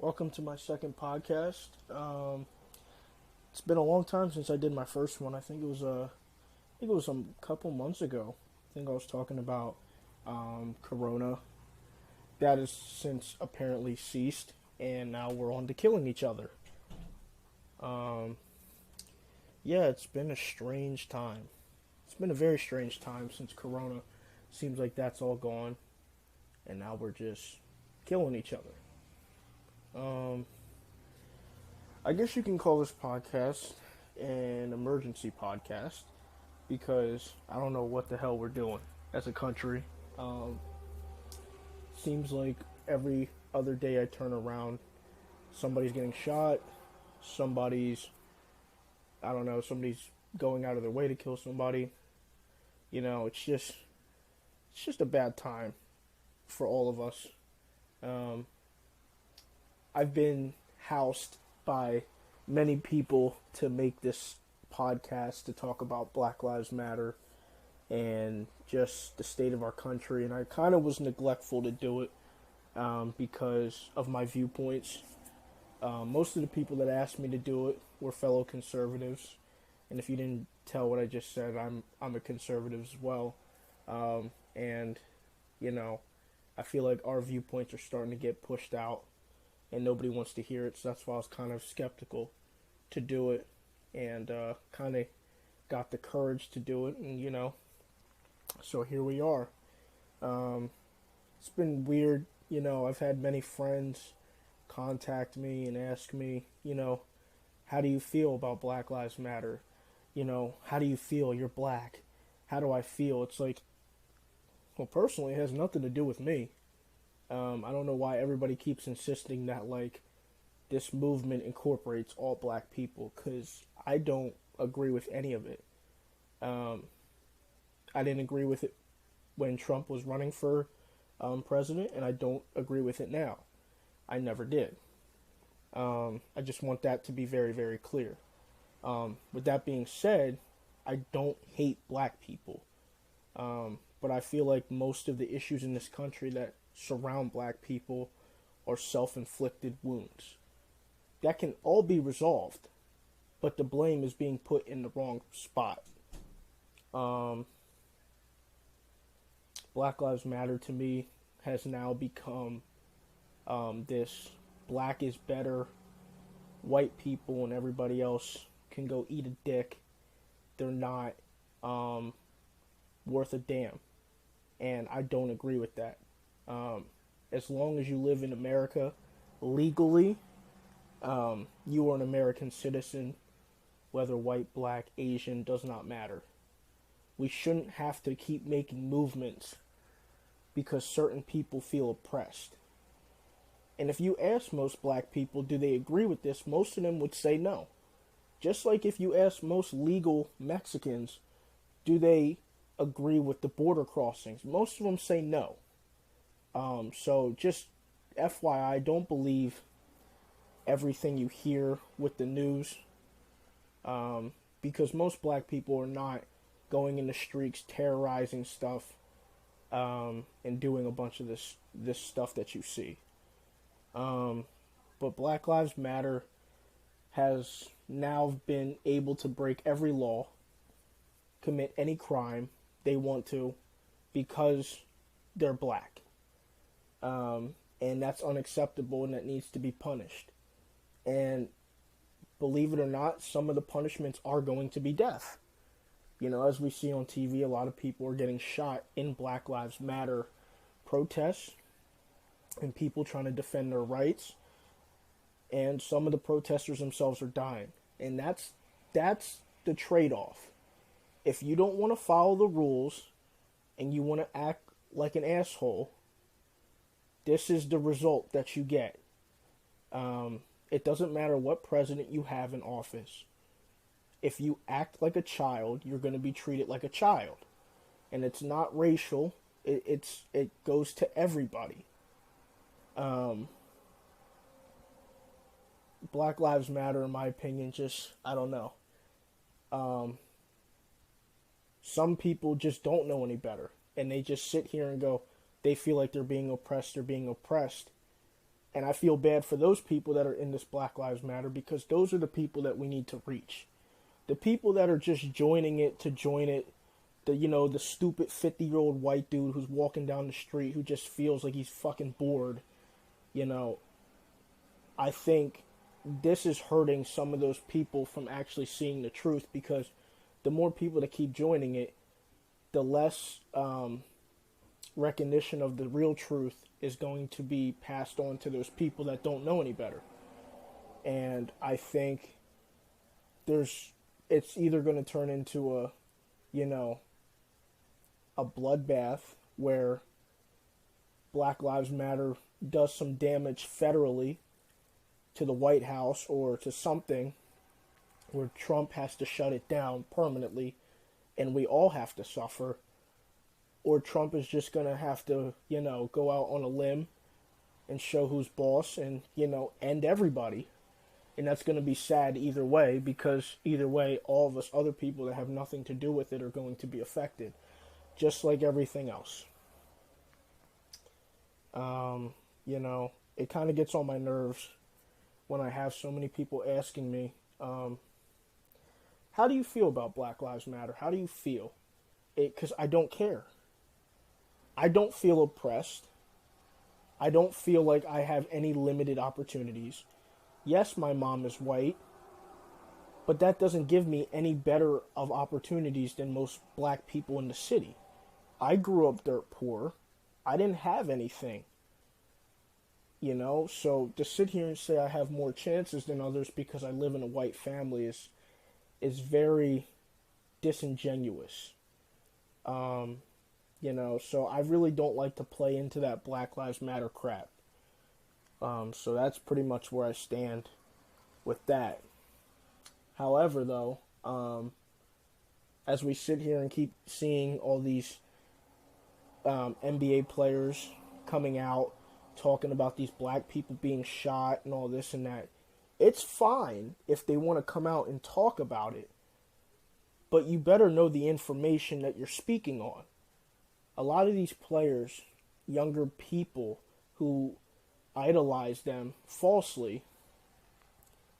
Welcome to my second podcast. It's been a long time since I did my first one. I think it was a couple months ago. I think I was talking about Corona. That has since apparently ceased, and now we're on to killing each other. Um, yeah, it's been a strange time. It's been a very strange time since Corona. Seems like that's all gone, and now we're just killing each other. Um, I guess you can call this podcast an emergency podcast because I don't know what the hell we're doing as a country. Um, Seems like every other day I turn around, somebody's getting shot, somebody's, I don't know, somebody's going out of their way to kill somebody. It's just a bad time for all of us. Um, I've been housed by many people to make this podcast to talk about Black Lives Matter and just the state of our country, and I kind of was neglectful to do it because of my viewpoints. Most of the people that asked me to do it were fellow conservatives, and if you didn't tell what I just said, I'm a conservative as well, and you know, I feel like our viewpoints are starting to get pushed out and nobody wants to hear it. So that's why I was kind of skeptical to do it, and kind of got the courage to do it. And so here we are. Um, it's been weird. I've had many friends contact me and ask me, how do you feel about Black Lives Matter? How do you feel? You're black. How do I feel? It's like, well, personally, it has nothing to do with me. I don't know why everybody keeps insisting that like this movement incorporates all black people because I don't agree with any of it. Um, I didn't agree with it when Trump was running for president, and I don't agree with it now. I never did. I just want that to be very, very clear. With that being said, I don't hate black people, but I feel like most of the issues in this country that surround black people are self inflicted wounds. That can all be resolved, but the blame is being put in the wrong spot. Um, Black Lives Matter to me has now become this black is better, white people and everybody else can go eat a dick. They're not um, worth a damn. And I don't agree with that. Um, as long as you live in America legally, you are an American citizen, whether white, black, Asian, does not matter. We shouldn't have to keep making movements because certain people feel oppressed. And if you ask most black people, do they agree with this? Most of them would say no. Just like if you ask most legal Mexicans, do they agree with the border crossings? Most of them say no. So just FYI, don't believe everything you hear with the news, because most black people are not going in the streets terrorizing stuff, and doing a bunch of this stuff that you see. Um, but Black Lives Matter has now been able to break every law, commit any crime they want to, because they're black. And that's unacceptable and that needs to be punished. And believe it or not, some of the punishments are going to be death. As we see on TV, a lot of people are getting shot in Black Lives Matter protests and people trying to defend their rights. And some of the protesters themselves are dying. And that's the trade-off. If you don't want to follow the rules and you want to act like an asshole, this is the result that you get. It doesn't matter what president you have in office. If you act like a child, you're going to be treated like a child. And it's not racial. It goes to everybody. Um, Black Lives Matter, in my opinion, just, I don't know. Um, some people just don't know any better. And they just sit here and go, they feel like they're being oppressed. And I feel bad for those people that are in this Black Lives Matter, because those are the people that we need to reach. The people that are just joining it to join it, the stupid 50-year-old white dude who's walking down the street who just feels like he's fucking bored, I think this is hurting some of those people from actually seeing the truth, because the more people that keep joining it, the less recognition of the real truth is going to be passed on to those people that don't know any better. And I think it's either going to turn into a bloodbath where Black Lives Matter does some damage federally to the White House or to something, where Trump has to shut it down permanently and we all have to suffer, or Trump is just going to have to, go out on a limb and show who's boss and, end everybody. And that's going to be sad either way, because either way, all of us other people that have nothing to do with it are going to be affected, just like everything else. It kind of gets on my nerves when I have so many people asking me, how do you feel about Black Lives Matter? How do you feel? Because I don't care. I don't feel oppressed. I don't feel like I have any limited opportunities. Yes, my mom is white, but that doesn't give me any better of opportunities than most black people in the city. I grew up dirt poor. I didn't have anything. So to sit here and say I have more chances than others because I live in a white family is very disingenuous. So I really don't like to play into that Black Lives Matter crap. So that's pretty much where I stand with that. However, though, as we sit here and keep seeing all these NBA players coming out talking about these black people being shot and all this and that, it's fine if they want to come out and talk about it, but you better know the information that you're speaking on. A lot of these players, younger people who idolize them falsely,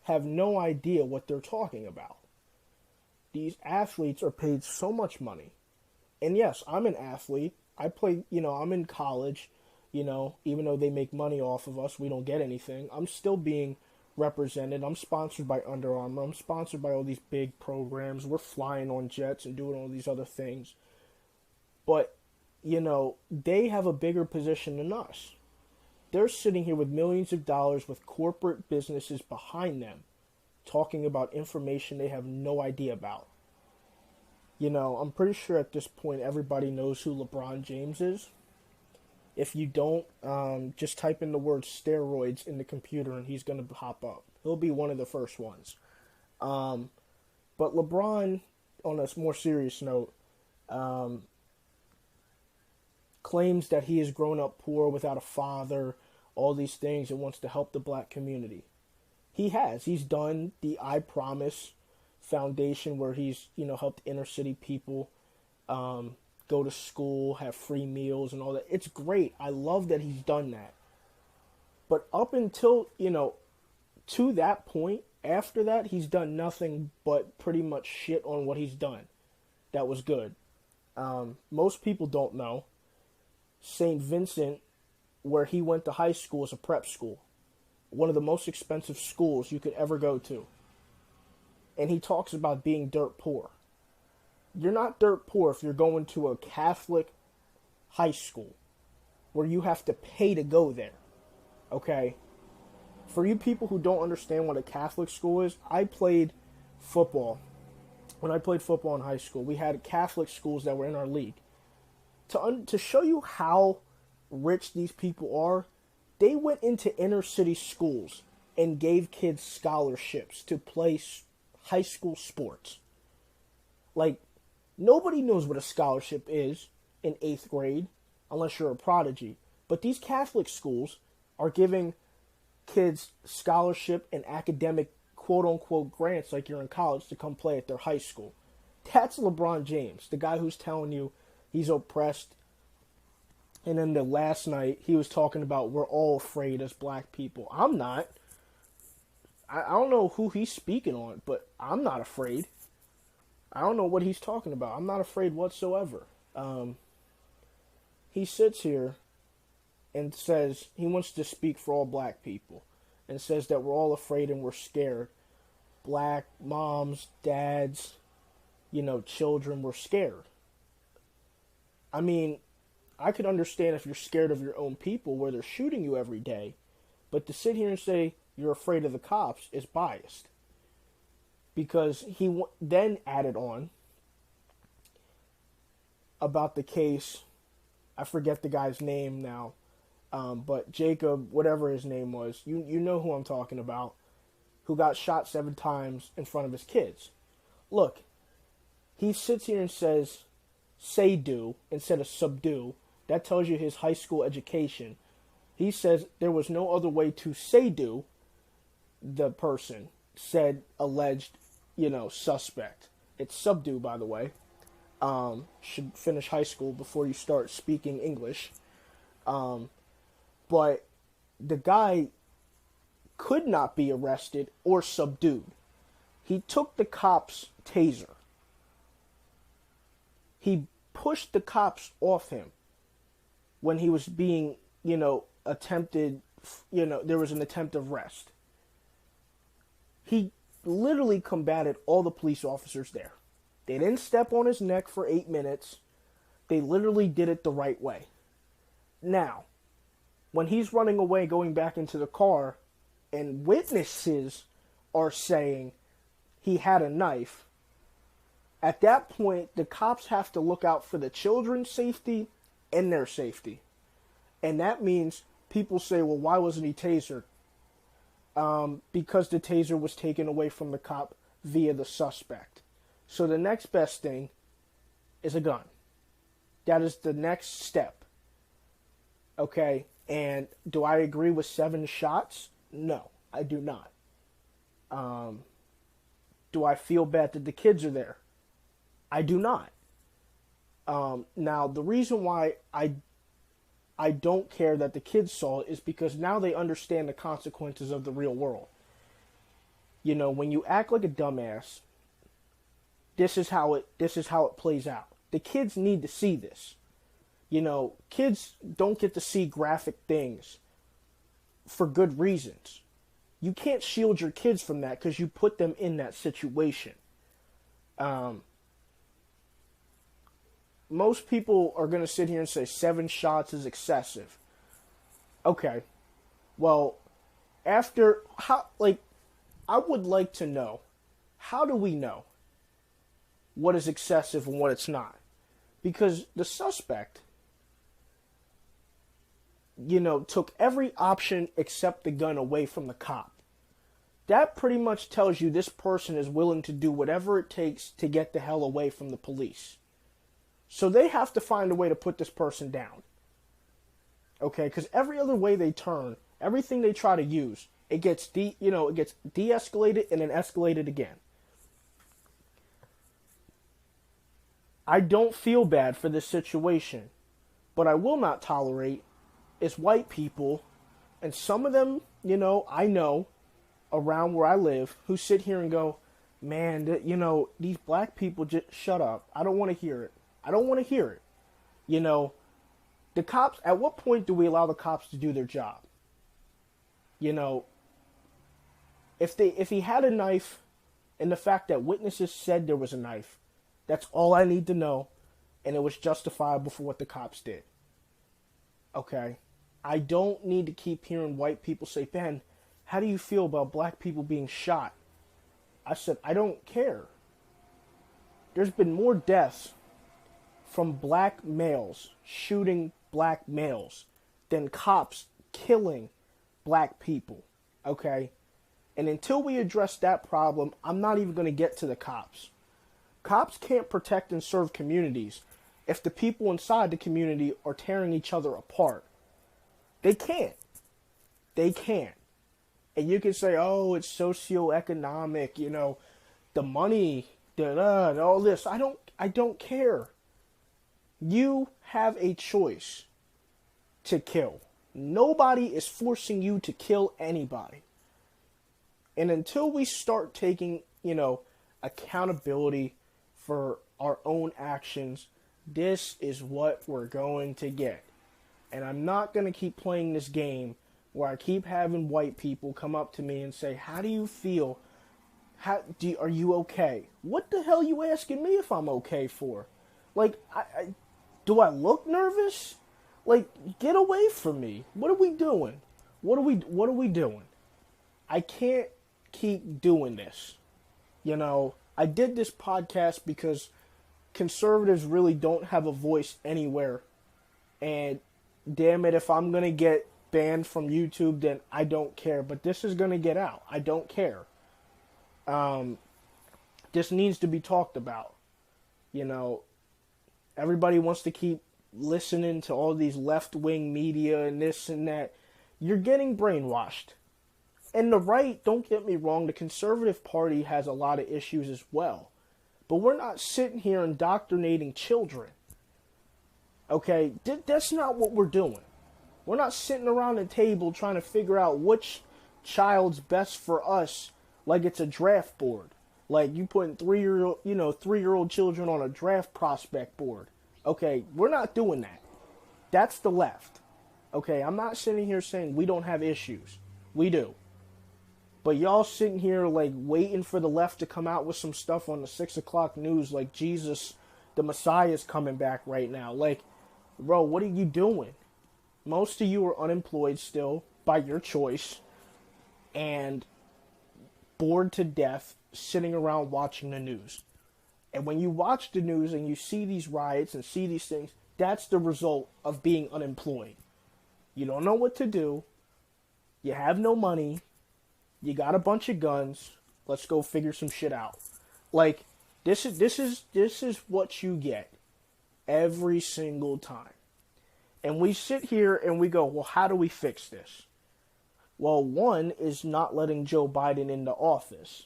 have no idea what they're talking about. These athletes are paid so much money. And yes, I'm an athlete. I play, I'm in college, even though they make money off of us, we don't get anything. I'm still being represented. I'm sponsored by Under Armour. I'm sponsored by all these big programs. We're flying on jets and doing all these other things. But, they have a bigger position than us. They're sitting here with millions of dollars with corporate businesses behind them, talking about information they have no idea about. I'm pretty sure at this point everybody knows who LeBron James is. If you don't, just type in the word steroids in the computer and he's going to pop up. He'll be one of the first ones. But LeBron, on a more serious note, claims that he has grown up poor without a father, all these things, and wants to help the black community. He has. He's done the I Promise Foundation, where he's, helped inner city people go to school, have free meals and all that. It's great. I love that he's done that. But up until, to that point, after that, he's done nothing but pretty much shit on what he's done. That was good. Most people don't know St. Vincent, where he went to high school, is a prep school. One of the most expensive schools you could ever go to. And he talks about being dirt poor. You're not dirt poor if you're going to a Catholic high school where you have to pay to go there. Okay? For you people who don't understand what a Catholic school is, I played football. When I played football in high school, we had Catholic schools that were in our league. To show you how rich these people are, they went into inner city schools and gave kids scholarships to play high school sports. Like, nobody knows what a scholarship is in 8th grade unless you're a prodigy. But these Catholic schools are giving kids scholarship and academic quote-unquote grants like you're in college to come play at their high school. That's LeBron James, the guy who's telling you he's oppressed And then the last night, he was talking about we're all afraid as black people. I'm not. I don't know who he's speaking on, but I'm not afraid. I don't know what he's talking about. I'm not afraid whatsoever. He sits here and says he wants to speak for all black people and says that we're all afraid and we're scared. Black moms, dads, children were scared. I mean, I could understand if you're scared of your own people where they're shooting you every day, but to sit here and say you're afraid of the cops is biased. Because he then added on about the case, I forget the guy's name now, but Jacob, whatever his name was, you know who I'm talking about, who got shot 7 times in front of his kids. Look, he sits here and says, say do, instead of subdue. That tells you his high school education. He says there was no other way to say do the person, said alleged, suspect. It's subdue, by the way. Should finish high school before you start speaking English. But the guy could not be arrested or subdued. He took the cop's taser. He pushed the cops off him when he was being, attempted, there was an attempt of arrest. He literally combated all the police officers there. They didn't step on his neck for 8 minutes. They literally did it the right way. Now, when he's running away, going back into the car, and witnesses are saying he had a knife, at that point, the cops have to look out for the children's safety and their safety. And that means people say, well, why wasn't he tasered? Because the taser was taken away from the cop via the suspect. So the next best thing is a gun. That is the next step. Okay, and do I agree with 7 shots? No, I do not. Do I feel bad that the kids are there? I do not. Now, the reason why I don't care that the kids saw it is because now they understand the consequences of the real world. When you act like a dumbass, this is how it plays out. The kids need to see this. Kids don't get to see graphic things for good reasons. You can't shield your kids from that because you put them in that situation. Most people are going to sit here and say 7 shots is excessive. Okay. Well, I would like to know, how do we know what is excessive and what it's not? Because the suspect, took every option except the gun away from the cop. That pretty much tells you this person is willing to do whatever it takes to get the hell away from the police. So they have to find a way to put this person down. Okay, because every other way they turn, everything they try to use, it gets de-escalated and then escalated again. I don't feel bad for this situation, but I will not tolerate is white people, and some of them, I know around where I live, who sit here and go, man, these black people just shut up. I don't want to hear it. I don't want to hear it. The cops, at what point do we allow the cops to do their job? If he had a knife and the fact that witnesses said there was a knife, that's all I need to know, and it was justifiable for what the cops did. Okay? I don't need to keep hearing white people say, Ben, how do you feel about black people being shot? I said, I don't care. There's been more deaths from black males shooting black males than cops killing black people. Okay? And until we address that problem, I'm not even going to get to the cops. Cops can't protect and serve communities if the people inside the community are tearing each other apart. They can't. They can't. And you can say, oh, it's socioeconomic, the money, all this. I don't care. You have a choice. to kill. Nobody is forcing you to kill anybody. And until we start taking, accountability for our own actions, this is what we're going to get. And I'm not going to keep playing this game where I keep having white people come up to me and say, how do you feel? Are you okay? What the hell are you asking me if I'm okay for? Like, do I look nervous? Like, get away from me. What are we doing? What are we doing? I can't keep doing this. I did this podcast because conservatives really don't have a voice anywhere. And damn it, if I'm going to get banned from YouTube, then I don't care. But this is going to get out. I don't care. This needs to be talked about. Everybody wants to keep listening to all these left-wing media and this and that. You're getting brainwashed. And the right, don't get me wrong, the Conservative Party has a lot of issues as well. But we're not sitting here indoctrinating children. Okay? That's not what we're doing. We're not sitting around a table trying to figure out which child's best for us like it's a draft board. Like you putting 3-year-old children on a draft prospect board. Okay, we're not doing that. That's the left. Okay, I'm not sitting here saying we don't have issues. We do. But y'all sitting here like waiting for the left to come out with some stuff on the 6 o'clock news like Jesus, the Messiah is coming back right now. Like, bro, what are you doing? Most of you are unemployed still by your choice and bored to death sitting around watching the news. And when you watch the news and you see these riots and see these things, that's the result of being unemployed. You don't know what to do. You have no money. You got a bunch of guns. Let's go figure some shit out. Like, this is what you get every single time. And we sit here and we go, well, how do we fix this? Well, one is not letting Joe Biden into office.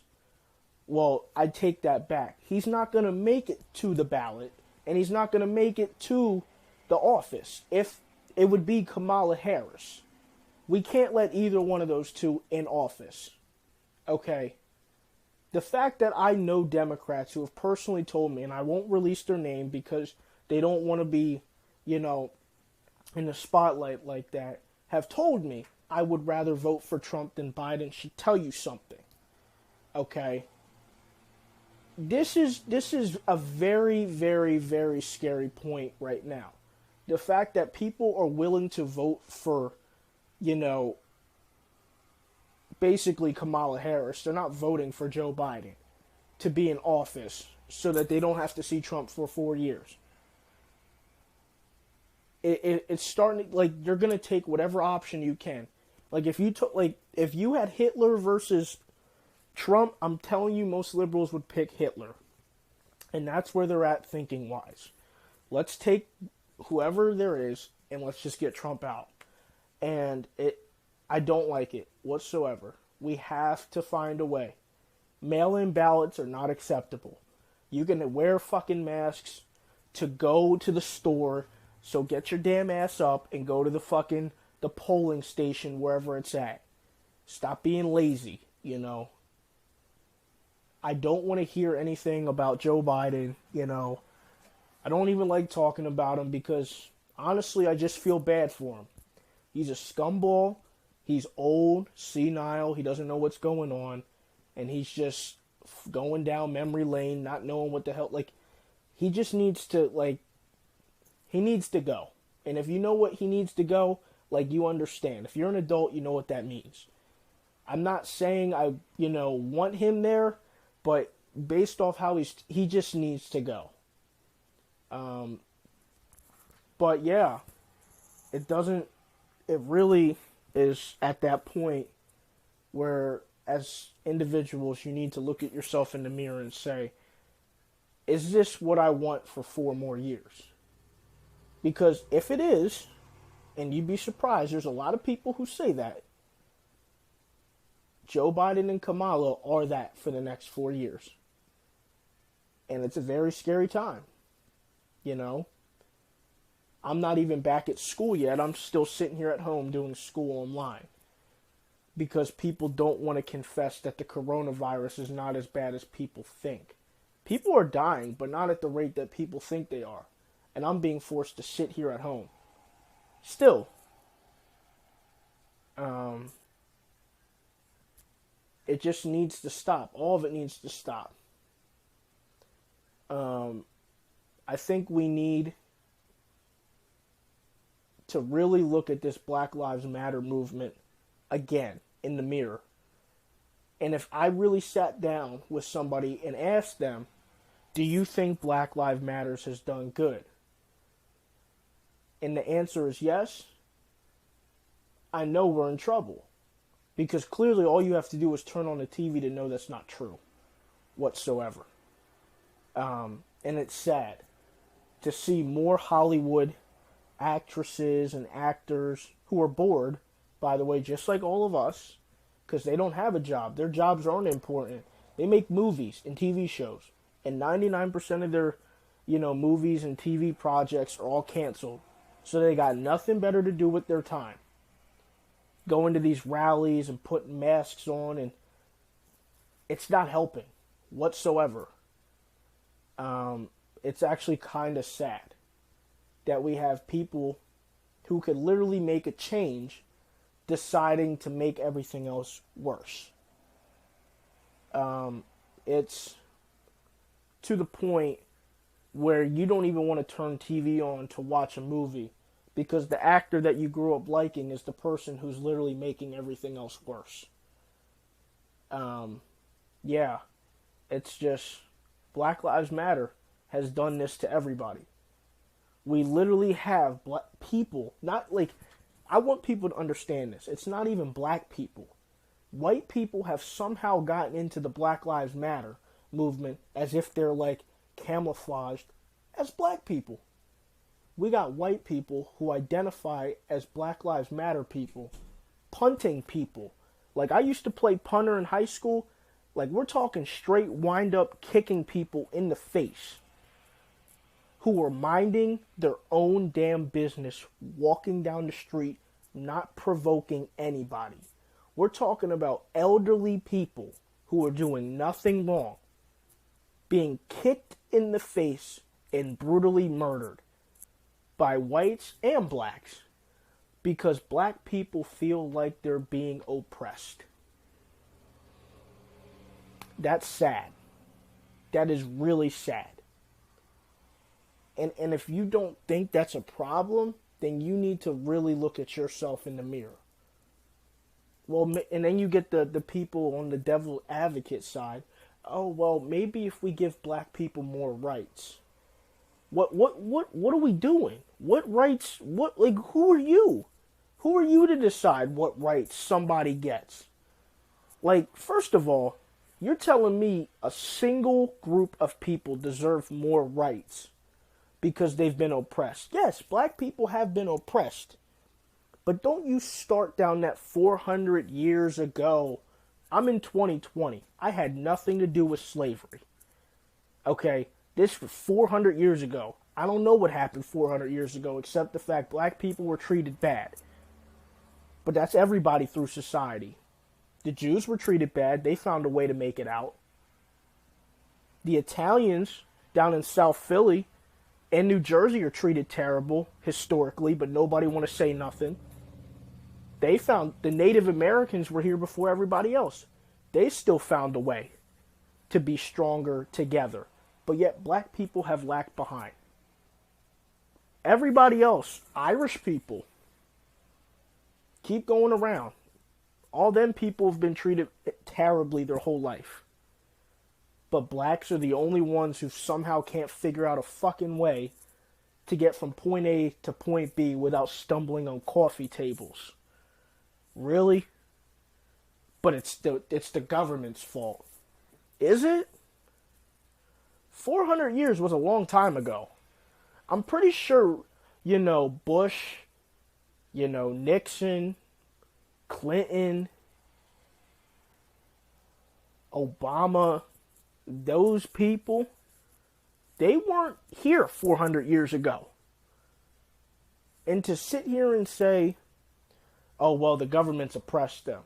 Well, I take that back. He's not going to make it to the ballot, and he's not going to make it to the office. If it would be Kamala Harris. We can't let either one of those two in office. Okay? The fact that I know Democrats who have personally told me, and I won't release their name because they don't want to be, in the spotlight like that, have told me I would rather vote for Trump than Biden should tell you something. Okay? This is a very, very, very scary point right now. The fact that people are willing to vote for, basically Kamala Harris. They're not voting for Joe Biden to be in office so that they don't have to see Trump for 4 years. It's starting, like, you're going to take whatever option you can. Like, if you had Hitler versus Trump, I'm telling you, most liberals would pick Hitler. And that's where they're at thinking-wise. Let's take whoever there is, and let's just get Trump out. And I don't like it whatsoever. We have to find a way. Mail-in ballots are not acceptable. You can wear fucking masks to go to the store, so get your damn ass up and go to the polling station wherever it's at. Stop being lazy, I don't want to hear anything about Joe Biden, I don't even like talking about him because, honestly, I just feel bad for him. He's a scumball. He's old, senile. He doesn't know what's going on. And he's just going down memory lane, not knowing what the hell. Like, he just needs to, he needs to go. And if you know what he needs to go, you understand. If you're an adult, you know what that means. I'm not saying I, want him there, but based off how he just needs to go. But yeah, it really is at that point where as individuals you need to look at yourself in the mirror and say, is this what I want for 4 more years? Because if it is, and you'd be surprised, there's a lot of people who say that, Joe Biden and Kamala are that for the next 4 years. And it's a very scary time, I'm not even back at school yet. I'm still sitting here at home doing school online because people don't want to confess that the coronavirus is not as bad as people think. People are dying, but not at the rate that people think they are. And I'm being forced to sit here at home. Still, it just needs to stop. All of it needs to stop. I think we need to really look at this Black Lives Matter movement again in the mirror. And if I really sat down with somebody and asked them, do you think Black Lives Matter has done good? And the answer is yes, I know we're in trouble. Because clearly all you have to do is turn on the TV to know that's not true whatsoever. And it's sad to see more Hollywood actresses and actors who are bored, by the way, just like all of us, because they don't have a job. Their jobs aren't important. They make movies and TV shows. And 99% of their, movies and TV projects are all canceled. So they got nothing better to do with their time. Going to these rallies and putting masks on, and it's not helping whatsoever. It's actually kind of sad that we have people who could literally make a change deciding to make everything else worse. It's to the point where you don't even want to turn TV on to watch a movie because the actor that you grew up liking is the person who's literally making everything else worse. Yeah, it's just Black Lives Matter has done this to everybody. We literally have black people, not like, I want people to understand this. It's not even black people. White people have somehow gotten into the Black Lives Matter movement as if they're like camouflaged as black people. We got white people who identify as Black Lives Matter people, punting people. Like, I used to play punter in high school. Like, we're talking straight wind up kicking people in the face who were minding their own damn business, walking down the street, not provoking anybody. We're talking about elderly people who are doing nothing wrong, being kicked in the face and brutally murdered by whites and blacks because black people feel like they're being oppressed. That's sad. That is really sad. And if you don't think that's a problem, then you need to really look at yourself in the mirror. Well, and then you get the people on the devil advocate side. Oh, well, maybe if we give black people more rights. What are we doing? What rights? Who are you? Who are you to decide what rights somebody gets? Like, first of all, you're telling me a single group of people deserve more rights because they've been oppressed. Yes, black people have been oppressed. But don't you start down that 400 years ago. I'm in 2020. I had nothing to do with slavery. Okay? This was 400 years ago. I don't know what happened 400 years ago except the fact black people were treated bad. But that's everybody through society. The Jews were treated bad. They found a way to make it out. The Italians down in South Philly and New Jersey are treated terrible historically, but nobody want to say nothing. They found the Native Americans were here before everybody else. They still found a way to be stronger together. But yet black people have lagged behind. Everybody else, Irish people, keep going around. All them people have been treated terribly their whole life. But blacks are the only ones who somehow can't figure out a fucking way to get from point A to point B without stumbling on coffee tables. Really? But it's the government's fault. Is it? 400 years was a long time ago. I'm pretty sure, Bush, Nixon, Clinton, Obama, those people, they weren't here 400 years ago. And to sit here and say, oh, well, the government's oppressed them.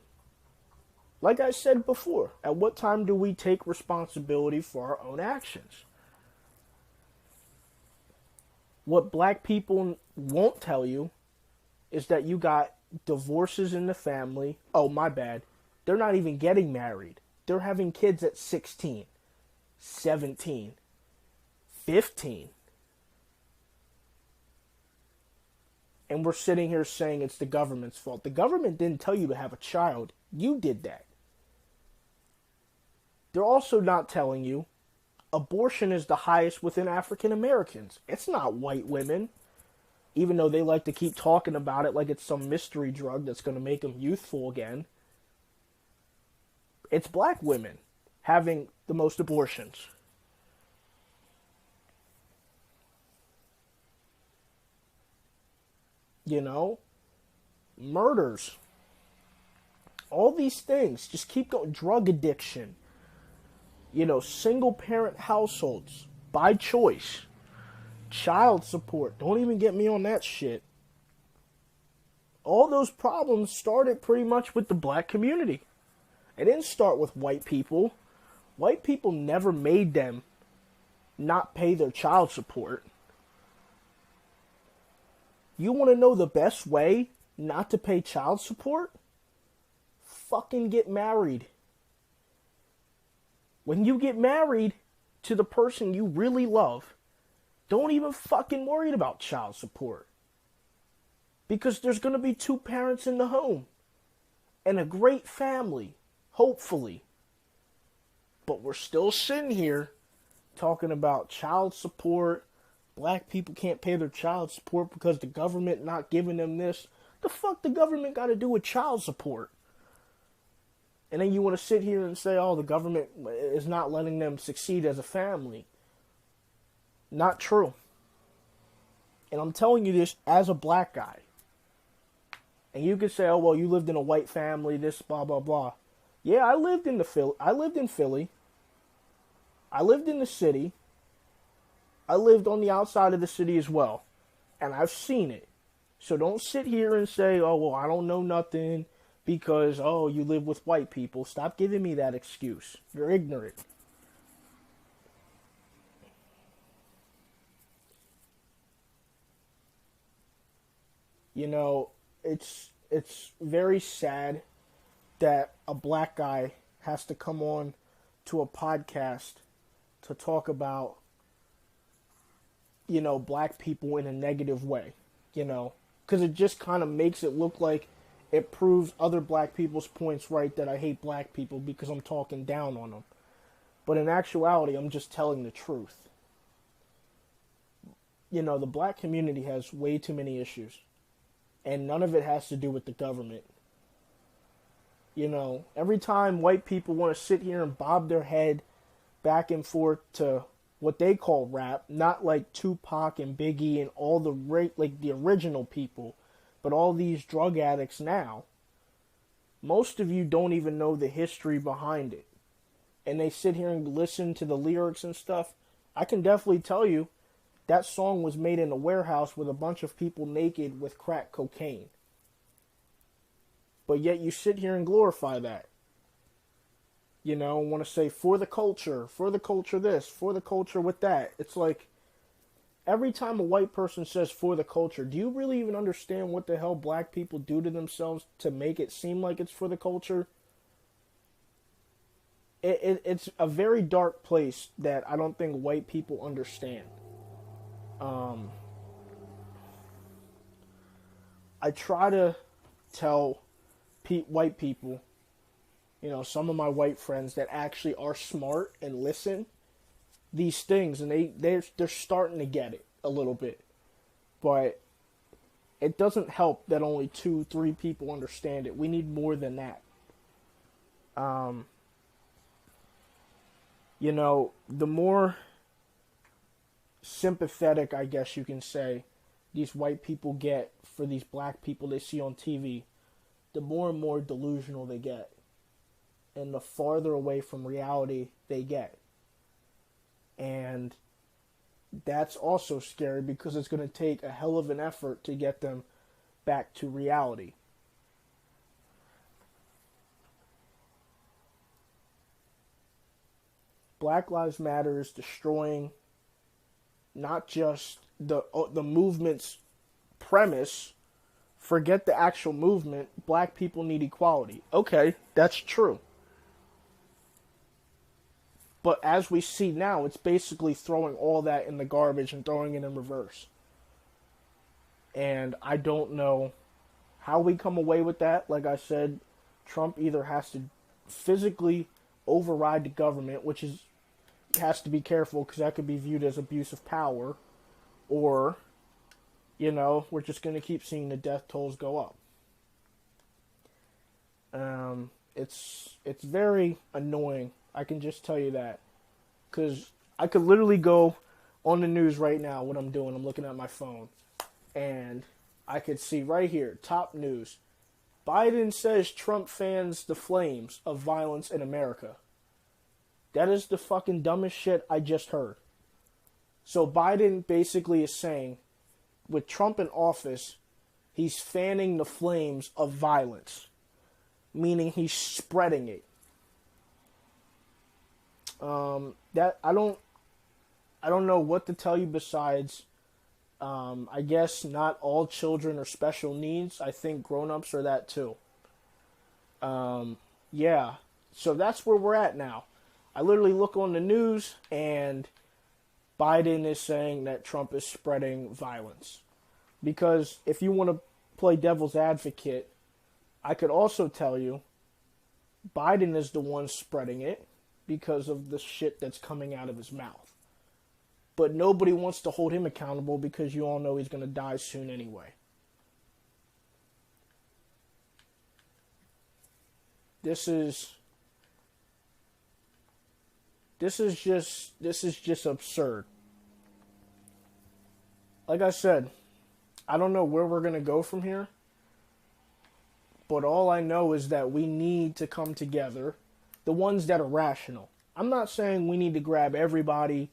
Like I said before, at what time do we take responsibility for our own actions? What black people won't tell you is that you got divorces in the family. Oh, my bad. They're not even getting married. They're having kids at 16, 17, 15. And we're sitting here saying it's the government's fault. The government didn't tell you to have a child. You did that. They're also not telling you abortion is the highest within African Americans. It's not white women, even though they like to keep talking about it like it's some mystery drug that's going to make them youthful again. It's black women having the most abortions. You know, murders, all these things just keep going. Drug addiction, you know, single parent households by choice, child support. Don't even get me on that shit. All those problems started pretty much with the black community. It didn't start with white people. White people never made them not pay their child support. You want to know the best way not to pay child support? Fucking get married. When you get married to the person you really love, don't even fucking worry about child support. Because there's going to be two parents in the home. And a great family, hopefully. But we're still sitting here talking about child support. Black people can't pay their child support because the government not giving them this. The fuck the government got to do with child support? And then you want to sit here and say, oh, the government is not letting them succeed as a family. Not true. And I'm telling you this as a black guy. And you could say, oh, well, you lived in a white family, this, blah, blah, blah. Yeah, I lived in Philly. I lived in the city. I lived on the outside of the city as well. And I've seen it. So don't sit here and say, oh, well, I don't know nothing because, oh, you live with white people. Stop giving me that excuse. You're ignorant. You know, it's very sad that a black guy has to come on to a podcast to talk about, you know, black people in a negative way, you know, because it just kind of makes it look like it proves other black people's points right that I hate black people because I'm talking down on them. But in actuality, I'm just telling the truth. You know, the black community has way too many issues, and none of it has to do with the government. You know, every time white people want to sit here and bob their head back and forth to what they call rap, not like Tupac and Biggie and all the like the original people, but all these drug addicts now, most of you don't even know the history behind it. And they sit here and listen to the lyrics and stuff. I can definitely tell you that song was made in a warehouse with a bunch of people naked with crack cocaine. But yet you sit here and glorify that. You know, want to say for the culture this, for the culture with that. It's like every time a white person says for the culture, do you really even understand what the hell black people do to themselves to make it seem like it's for the culture? It's a very dark place that I don't think white people understand. I try to tell white people, you know, some of my white friends that actually are smart and listen, these things, and they're starting to get it a little bit. But it doesn't help that only 2-3 people understand it. We need more than that. You know, the more sympathetic, I guess you can say, these white people get for these black people they see on TV, the more and more delusional they get. And the farther away from reality they get. And that's also scary because it's going to take a hell of an effort to get them back to reality. Black Lives Matter is destroying not just the movement's premise. Forget the actual movement. Black people need equality. Okay, that's true. But as we see now, it's basically throwing all that in the garbage and throwing it in reverse. And I don't know how we come away with that. Like I said, Trump either has to physically override the government, which is has to be careful because that could be viewed as abuse of power, or, we're just going to keep seeing the death tolls go up. It's very annoying. I can just tell you that, because I could literally go on the news right now. What I'm doing, I'm looking at my phone, and I could see right here, top news: Biden says Trump fans the flames of violence in America. That is the fucking dumbest shit I just heard. So Biden basically is saying, with Trump in office, he's fanning the flames of violence, meaning he's spreading it. That I don't know what to tell you besides, I guess not all children are special needs. I think grown-ups are that too. Yeah, so that's where we're at now. I literally look on the news and Biden is saying that Trump is spreading violence. Because if you want to play devil's advocate, I could also tell you Biden is the one spreading it because of the shit that's coming out of his mouth. But nobody wants to hold him accountable because you all know he's going to die soon anyway. This is just absurd. Like I said, I don't know where we're going to go from here. But all I know is that we need to come together, the ones that are rational. I'm not saying we need to grab everybody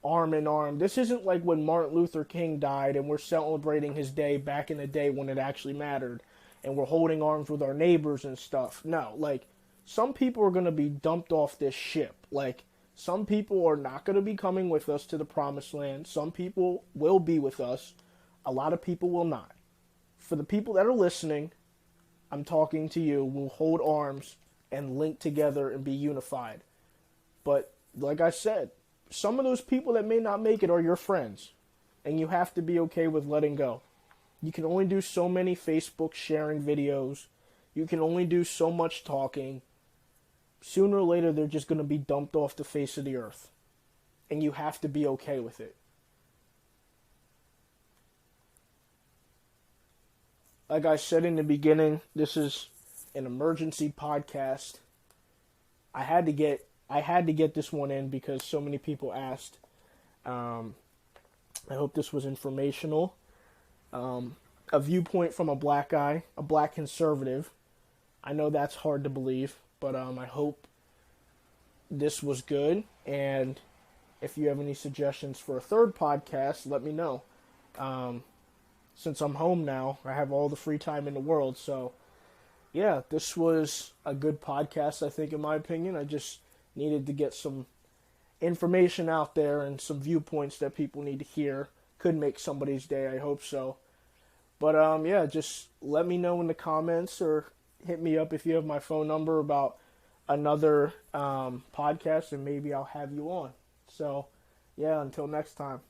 arm in arm. This isn't like when Martin Luther King died and we're celebrating his day back in the day when it actually mattered and we're holding arms with our neighbors and stuff. No, like, some people are going to be dumped off this ship. Like, some people are not going to be coming with us to the promised land. Some people will be with us. A lot of people will not. For the people that are listening, I'm talking to you. We'll hold arms and link together and be unified. But like I said, some of those people that may not make it are your friends. And you have to be okay with letting go. You can only do so many Facebook sharing videos. You can only do so much talking. Sooner or later, they're just going to be dumped off the face of the earth. And you have to be okay with it. Like I said in the beginning, this is an emergency podcast. I had to get this one in because so many people asked. I hope this was informational. A viewpoint from a black guy, a black conservative. I know that's hard to believe, but I hope this was good. And if you have any suggestions for a third podcast, let me know. Since I'm home now, I have all the free time in the world. So, yeah, this was a good podcast, I think, in my opinion. I just needed to get some information out there and some viewpoints that people need to hear. Could make somebody's day, I hope so. But, yeah, just let me know in the comments or hit me up if you have my phone number about another podcast, and maybe I'll have you on. So, yeah, until next time.